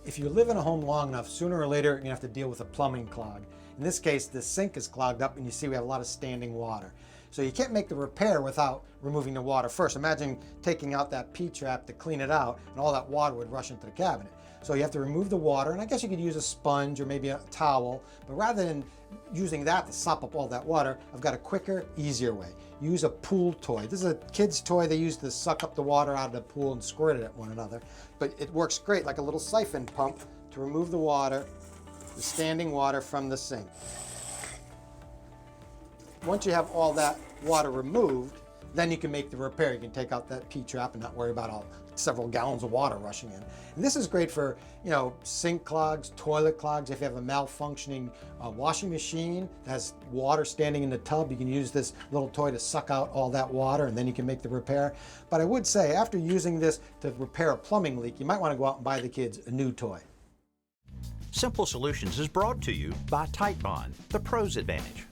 If you live in a home long enough, sooner or later you're gonna have to deal with a plumbing clog. In this case, the sink is clogged up and you see we have a lot of standing water. So you can't make the repair without removing the water first. Imagine taking out that P-trap to clean it out and all that water would rush into the cabinet. So you have to remove the water, and I guess you could use a sponge or maybe a towel, but rather than using that to sop up all that water, I've got a quicker, easier way. Use a pool toy. This is a kid's toy they use to suck up the water out of the pool and squirt it at one another. But it works great like a little siphon pump to remove the water, the standing water from the sink. Once you have all that water removed, then you can make the repair. You can take out that P-trap and not worry about several gallons of water rushing in. And this is great for, sink clogs, toilet clogs. If you have a malfunctioning washing machine that has water standing in the tub, you can use this little toy to suck out all that water, and then you can make the repair. But I would say, after using this to repair a plumbing leak, you might want to go out and buy the kids a new toy. Simple Solutions is brought to you by Titebond, the Pro's Advantage.